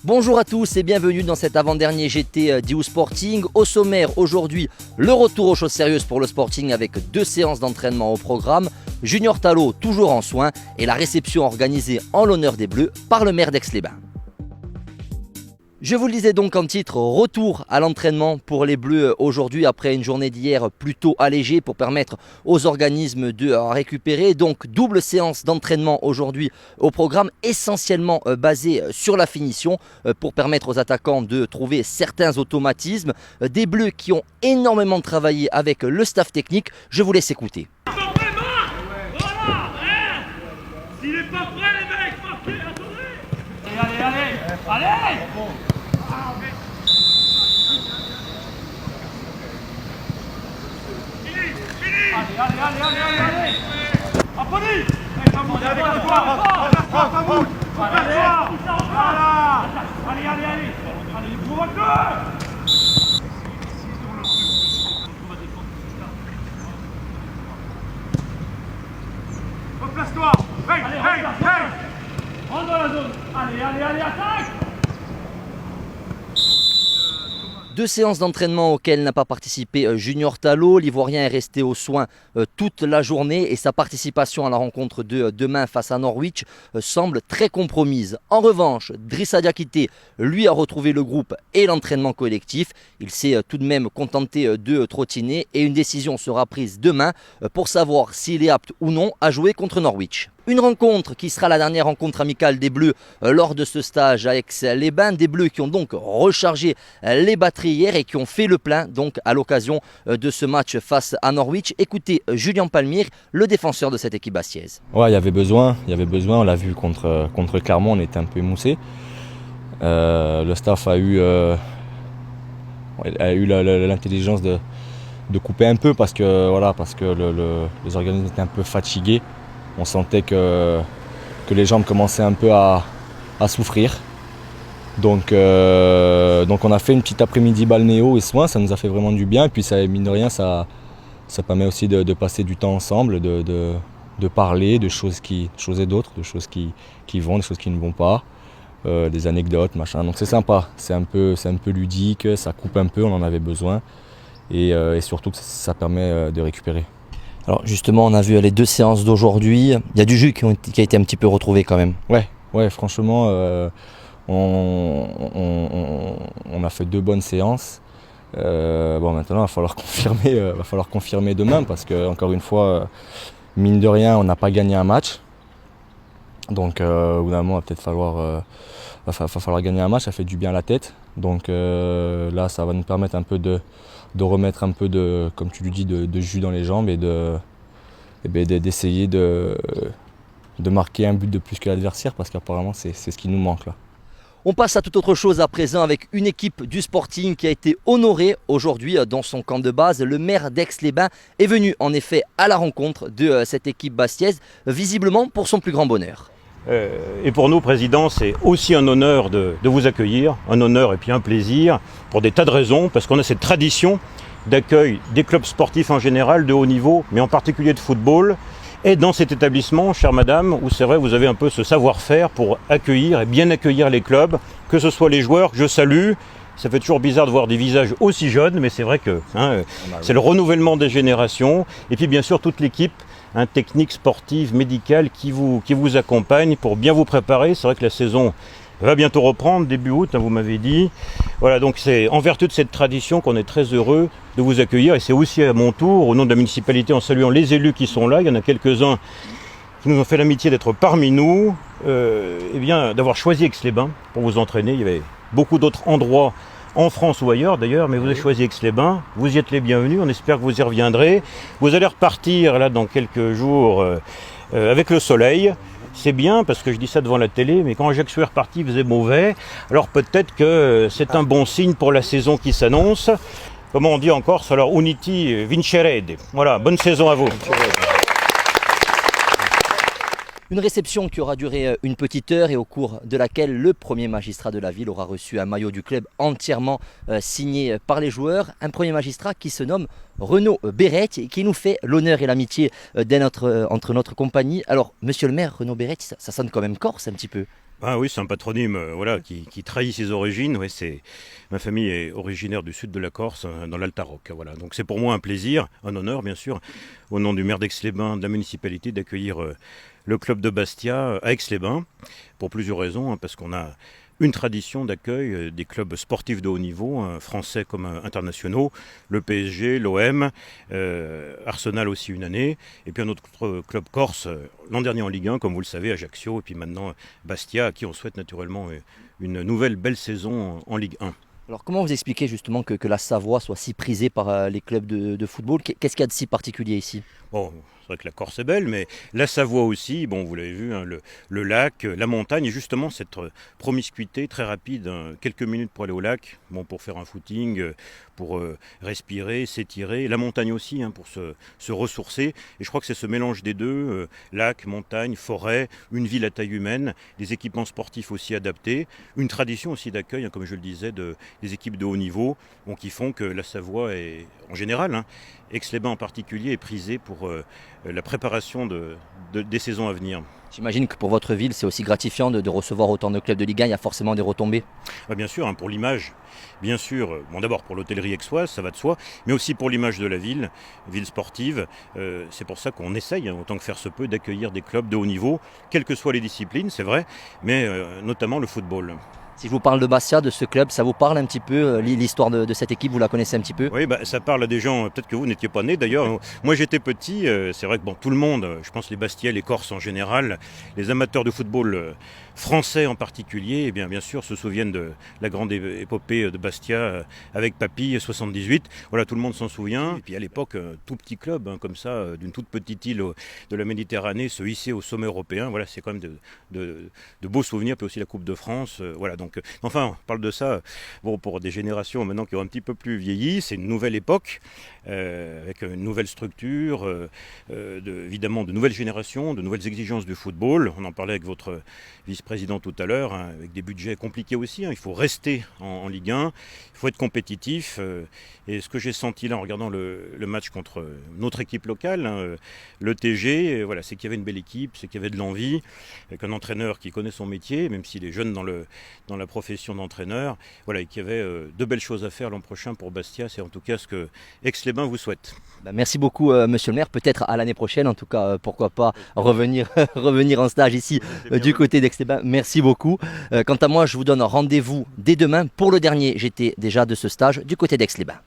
Bonjour à tous et bienvenue dans cet avant-dernier GT d'IU Sporting. Au sommaire aujourd'hui, le retour aux choses sérieuses pour le Sporting avec 2 séances d'entraînement au programme. Junior Talot toujours en soins et la réception organisée en l'honneur des Bleus par le maire d'Aix-les-Bains. Je vous le disais donc en titre, retour à l'entraînement pour les Bleus aujourd'hui après une journée d'hier plutôt allégée pour permettre aux organismes de récupérer. Donc double séance d'entraînement aujourd'hui au programme essentiellement basé sur la finition pour permettre aux attaquants de trouver certains automatismes. Des Bleus qui ont énormément travaillé avec le staff technique. Je vous laisse écouter. S'il n'est pas prêt les mecs, marquez, attendez. Allez. Allez. Applaudis. Allez, pour encore. Replace-toi. Hey. Rentre dans la zone. Allez, attaque. 2 séances d'entraînement auxquelles n'a pas participé Junior Talot. L'Ivoirien est resté aux soins toute la journée et sa participation à la rencontre de demain face à Norwich semble très compromise. En revanche, Drissa Diakité, lui, a retrouvé le groupe et l'entraînement collectif. Il s'est tout de même contenté de trottiner et une décision sera prise demain pour savoir s'il est apte ou non à jouer contre Norwich. Une rencontre qui sera la dernière rencontre amicale des Bleus lors de ce stage à Aix-les-Bains. Des Bleus qui ont donc rechargé les batteries hier et qui ont fait le plein donc à l'occasion de ce match face à Norwich. Écoutez Julien Palmire, le défenseur de cette équipe bastiaise. Ouais, il y avait besoin, on l'a vu contre Clermont, on était un peu émoussé. Le staff a eu l'intelligence de couper un peu parce que les organismes étaient un peu fatigués. On sentait que les jambes commençaient un peu à souffrir. Donc on a fait une petite après-midi balnéo et soins, ça nous a fait vraiment du bien. Et puis mine de rien, ça permet aussi de passer du temps ensemble, de parler de choses et d'autres, de choses qui vont, des choses qui ne vont pas, des anecdotes, machin. Donc c'est sympa, c'est un peu ludique, ça coupe un peu, on en avait besoin. Et surtout que ça permet de récupérer. Alors justement, on a vu les 2 séances d'aujourd'hui. Il y a du jus qui a été un petit peu retrouvé quand même. Ouais, franchement, on a fait 2 bonnes séances. Maintenant, il va falloir confirmer demain parce que, encore une fois, mine de rien, on n'a pas gagné un match. Donc, au bout d'un moment, va falloir gagner un match. Ça fait du bien à la tête. Donc là, ça va nous permettre un peu de remettre un peu comme tu le dis, de jus dans les jambes et d'essayer de marquer un but de plus que l'adversaire parce qu'apparemment c'est ce qui nous manque là. On passe à toute autre chose à présent avec une équipe du Sporting qui a été honorée aujourd'hui dans son camp de base. Le maire d'Aix-les-Bains est venu en effet à la rencontre de cette équipe bastiaise, visiblement pour son plus grand bonheur. Et pour nous, Président, c'est aussi un honneur de vous accueillir, un honneur et puis un plaisir, pour des tas de raisons, parce qu'on a cette tradition d'accueil des clubs sportifs en général, de haut niveau, mais en particulier de football. Et dans cet établissement, chère madame, où c'est vrai, vous avez un peu ce savoir-faire pour accueillir et bien accueillir les clubs, que ce soit les joueurs que je salue. Ça fait toujours bizarre de voir des visages aussi jeunes, mais c'est vrai que c'est le renouvellement des générations. Et puis bien sûr, toute l'équipe, technique, sportive, médicale qui vous accompagne pour bien vous préparer. C'est vrai que la saison va bientôt reprendre, début août, vous m'avez dit. Voilà, donc c'est en vertu de cette tradition qu'on est très heureux de vous accueillir. Et c'est aussi à mon tour, au nom de la municipalité, en saluant les élus qui sont là. Il y en a quelques-uns qui nous ont fait l'amitié d'être parmi nous, d'avoir choisi Aix-les-Bains pour vous entraîner. Il y avait beaucoup d'autres endroits en France ou ailleurs d'ailleurs, mais vous avez choisi Aix-les-Bains, vous y êtes les bienvenus, on espère que vous y reviendrez. Vous allez repartir là dans quelques jours avec le soleil. C'est bien parce que je dis ça devant la télé, mais quand Ajaccio est reparti, il faisait mauvais. Alors peut-être que c'est un bon signe pour la saison qui s'annonce. Comment on dit en Corse, alors uniti vincerede. Voilà, bonne saison à vous. Une réception qui aura duré une petite heure et au cours de laquelle le premier magistrat de la ville aura reçu un maillot du club entièrement signé par les joueurs. Un premier magistrat qui se nomme Renaud Béret et qui nous fait l'honneur et l'amitié entre notre compagnie. Alors, monsieur le maire, Renaud Béret, ça sonne quand même corse un petit peu. Ah oui, c'est un patronyme voilà, qui trahit ses origines. Ouais, ma famille est originaire du sud de la Corse, dans l'Alta-Roc. Voilà. Donc c'est pour moi un plaisir, un honneur bien sûr, au nom du maire d'Aix-les-Bains, de la municipalité, d'accueillir le club de Bastia à Aix-les-Bains, pour plusieurs raisons, parce qu'on a une tradition d'accueil des clubs sportifs de haut niveau, français comme internationaux, le PSG, l'OM, Arsenal aussi une année, et puis un autre club corse, l'an dernier en Ligue 1, comme vous le savez, Ajaccio, et puis maintenant Bastia, à qui on souhaite naturellement une nouvelle belle saison en Ligue 1. Alors comment vous expliquez justement que la Savoie soit si prisée par les clubs de football? Qu'est-ce qu'il y a de si particulier ici? Bon, c'est vrai que la Corse est belle, mais la Savoie aussi, bon, vous l'avez vu, hein, le lac, la montagne, et justement cette promiscuité très rapide, hein, quelques minutes pour aller au lac, bon, pour faire un footing, pour respirer, s'étirer, la montagne aussi, hein, pour se ressourcer, et je crois que c'est ce mélange des deux, lac, montagne, forêt, une ville à taille humaine, des équipements sportifs aussi adaptés, une tradition aussi d'accueil, hein, comme je le disais, des équipes de haut niveau, bon, qui font que la Savoie est, en général, hein, Aix-les-Bains en particulier, est prisée pour la préparation des saisons à venir. J'imagine que pour votre ville, c'est aussi gratifiant de recevoir autant de clubs de Ligue 1, il y a forcément des retombées. Bien sûr, hein, pour l'image, bien sûr, bon, d'abord pour l'hôtellerie aixoise, ça va de soi, mais aussi pour l'image de la ville sportive. C'est pour ça qu'on essaye, hein, autant que faire se peut, d'accueillir des clubs de haut niveau, quelles que soient les disciplines, c'est vrai, mais notamment le football. Si je vous parle de Bastia, de ce club, ça vous parle un petit peu, l'histoire de cette équipe, vous la connaissez un petit peu? Oui, ça parle à des gens, peut-être que vous n'étiez pas nés d'ailleurs. Moi j'étais petit, c'est vrai que bon, tout le monde, je pense les Bastiais, les Corses en général, les amateurs de football français en particulier, eh bien sûr se souviennent de la grande épopée de Bastia avec Papy 78. Voilà, tout le monde s'en souvient. Et puis à l'époque, tout petit club, hein, comme ça, d'une toute petite île de la Méditerranée, se hisser au sommet européen. Voilà, c'est quand même de beaux souvenirs, puis aussi la Coupe de France. Voilà, donc enfin, on parle de ça bon, pour des générations maintenant qui ont un petit peu plus vieilli. C'est une nouvelle époque, avec une nouvelle structure, évidemment de nouvelles générations, de nouvelles exigences du football. On en parlait avec votre vice-président tout à l'heure, hein, avec des budgets compliqués aussi. Hein. Il faut rester en Ligue 1, il faut être compétitif. Et ce que j'ai senti là en regardant le match contre notre équipe locale, hein, le TG, voilà, c'est qu'il y avait une belle équipe, c'est qu'il y avait de l'envie, avec un entraîneur qui connaît son métier, même s'il est jeune dans la profession d'entraîneur, voilà, et qu'il y avait de belles choses à faire l'an prochain pour Bastia. C'est en tout cas ce que Aix-les-Bains vous souhaite. Merci beaucoup monsieur le maire, peut-être à l'année prochaine, en tout cas pourquoi pas revenir en stage ici du côté d'Aix-les-Bains. Merci beaucoup. Quant à moi, je vous donne rendez-vous dès demain pour le dernier. J'étais déjà de ce stage du côté d'Aix-les-Bains.